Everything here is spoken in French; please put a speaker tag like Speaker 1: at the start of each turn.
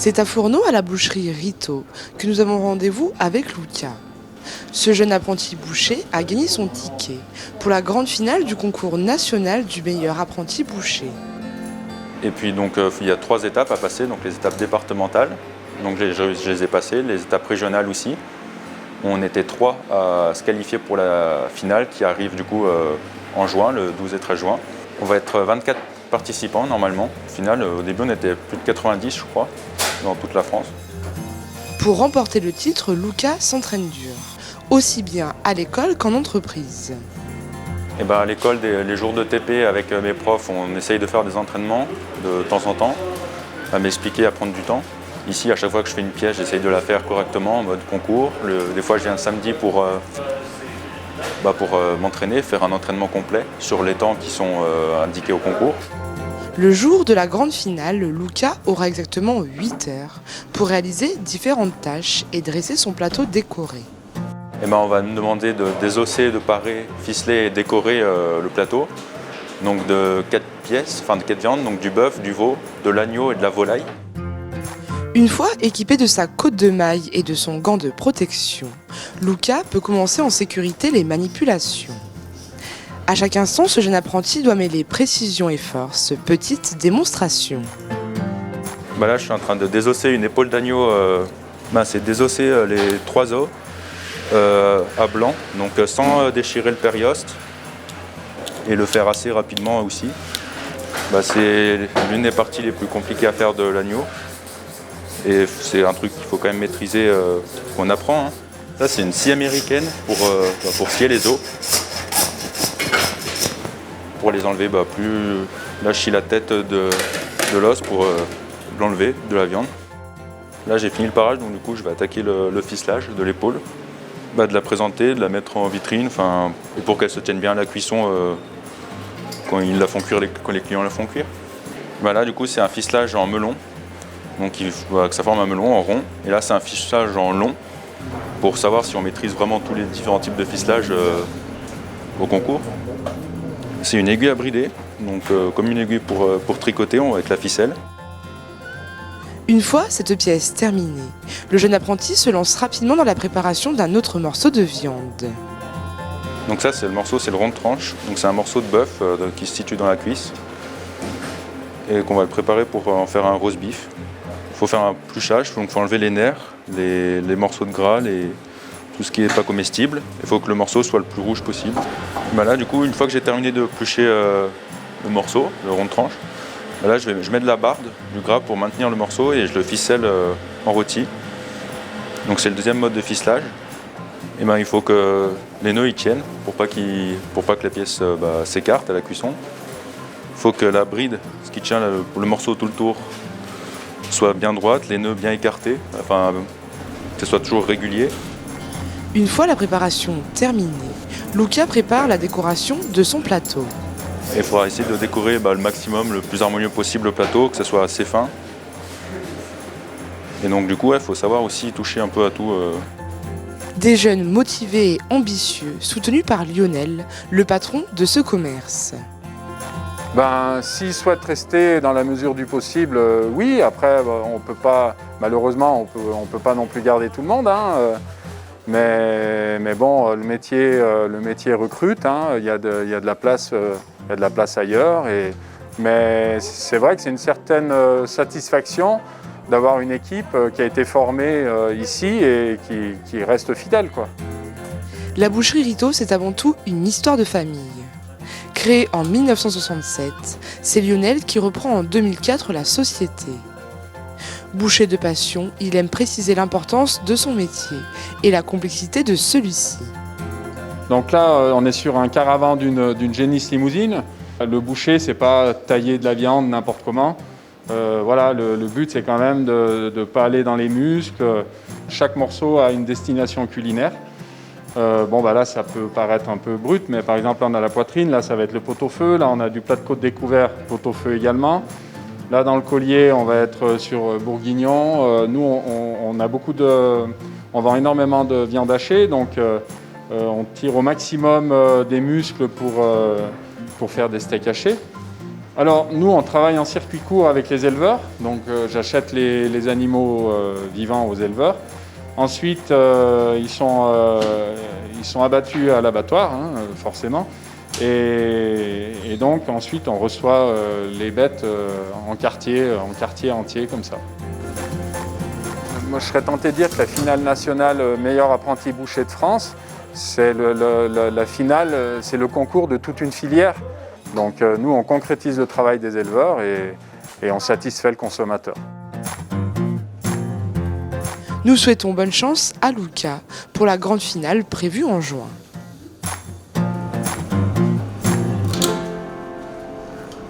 Speaker 1: C'est à Fourneau, à la boucherie Rito, que nous avons rendez-vous avec Lucas. Ce jeune apprenti boucher a gagné son ticket pour la grande finale du concours national du meilleur apprenti boucher.
Speaker 2: Et puis donc il y a 3 étapes à passer, donc les étapes départementales, donc je les ai passées, les étapes régionales aussi. On était 3 à se qualifier pour la finale qui arrive du coup en juin, le 12 et 13 juin. On va être 24 participants normalement. Au final, au début on était plus de 90 je crois, dans toute la France.
Speaker 1: Pour remporter le titre, Lucas s'entraîne dur, aussi bien à l'école qu'en entreprise.
Speaker 2: Et à l'école, les jours de TP avec mes profs, on essaye de faire des entraînements de temps en temps, à m'expliquer, à prendre du temps. Ici, à chaque fois que je fais une pièce, j'essaye de la faire correctement en mode concours. Des fois, je viens le samedi pour m'entraîner, faire un entraînement complet sur les temps qui sont indiqués au concours.
Speaker 1: Le jour de la grande finale, Lucas aura exactement 8 heures pour réaliser différentes tâches et dresser son plateau décoré.
Speaker 2: On va nous demander de désosser, de parer, ficeler et décorer le plateau. Donc de 4 pièces, de 4 viandes, donc du bœuf, du veau, de l'agneau et de la volaille.
Speaker 1: Une fois équipé de sa côte de maille et de son gant de protection, Lucas peut commencer en sécurité les manipulations. À chaque instant, ce jeune apprenti doit mêler précision et force, petite démonstration.
Speaker 2: Là, je suis en train de désosser une épaule d'agneau. C'est désosser les 3 os. À blanc, donc sans déchirer le périoste et le faire assez rapidement aussi. C'est l'une des parties les plus compliquées à faire de l'agneau et c'est un truc qu'il faut quand même maîtriser, qu'on apprend. Ça c'est une scie américaine pour scier les os. Pour les enlever, là je scie la tête de l'os pour l'enlever de la viande. Là j'ai fini le parage, donc du coup je vais attaquer le ficelage de l'épaule. De la présenter, de la mettre en vitrine, et pour qu'elle se tienne bien à la cuisson quand quand les clients la font cuire. Là du coup c'est un ficelage en melon, donc il faut que ça forme un melon en rond. Et là c'est un ficelage en long pour savoir si on maîtrise vraiment tous les différents types de ficelage au concours. C'est une aiguille à brider, donc comme une aiguille pour tricoter avec la ficelle.
Speaker 1: Une fois cette pièce terminée, le jeune apprenti se lance rapidement dans la préparation d'un autre morceau de viande.
Speaker 2: Donc ça c'est le rond de tranche, donc c'est un morceau de bœuf qui se situe dans la cuisse et qu'on va le préparer pour en faire un roast beef. Il faut faire un pluchage, donc il faut enlever les nerfs, les morceaux de gras, tout ce qui n'est pas comestible. Il faut que le morceau soit le plus rouge possible. Là du coup une fois que j'ai terminé de plucher le morceau, le rond de tranche, là, je mets de la barde, du gras pour maintenir le morceau et je le ficelle en rôti. Donc c'est le deuxième mode de ficelage. Il faut que les nœuds y tiennent pour pas que la pièce s'écarte à la cuisson. Il faut que la bride, ce qui tient le morceau tout le tour, soit bien droite, les nœuds bien écartés, que ce soit toujours régulier.
Speaker 1: Une fois la préparation terminée, Lucas prépare la décoration de son plateau.
Speaker 2: Il faudra essayer de décorer le maximum, le plus harmonieux possible le plateau, que ce soit assez fin. Et donc du coup, il faut savoir aussi toucher un peu à tout.
Speaker 1: Des jeunes motivés et ambitieux, soutenus par Lionel, le patron de ce commerce.
Speaker 3: S'ils souhaitent rester dans la mesure du possible, oui. Après, on peut pas, malheureusement, on peut pas non plus garder tout le monde. Mais bon, le métier recrute. Il y a de la place. Il y a de la place ailleurs, mais c'est vrai que c'est une certaine satisfaction d'avoir une équipe qui a été formée ici et qui reste fidèle, quoi.
Speaker 1: La boucherie Rito, c'est avant tout une histoire de famille. Créée en 1967, c'est Lionel qui reprend en 2004 la société. Boucher de passion, il aime préciser l'importance de son métier et la complexité de celui-ci.
Speaker 3: Donc là, on est sur un caravan d'une génisse limousine. Le boucher, c'est pas tailler de la viande n'importe comment. Le but, c'est quand même de ne pas aller dans les muscles. Chaque morceau a une destination culinaire. Là, ça peut paraître un peu brut, mais par exemple, là, on a la poitrine. Là, ça va être le pot-au-feu. Là, on a du plat de côte découvert, pot-au-feu également. Là, dans le collier, on va être sur bourguignon. Nous, on vend énormément de viande hachée, donc on tire au maximum des muscles pour faire des steaks hachés. Alors nous, on travaille en circuit court avec les éleveurs, donc j'achète les animaux vivants aux éleveurs. Ensuite, ils sont abattus à l'abattoir, hein, forcément. Et donc ensuite, on reçoit les bêtes en quartier entier comme ça. Moi, je serais tenté de dire que la finale nationale meilleur apprenti boucher de France, c'est la finale, c'est le concours de toute une filière. Donc nous, on concrétise le travail des éleveurs et on satisfait le consommateur.
Speaker 1: Nous souhaitons bonne chance à Luca pour la grande finale prévue en juin.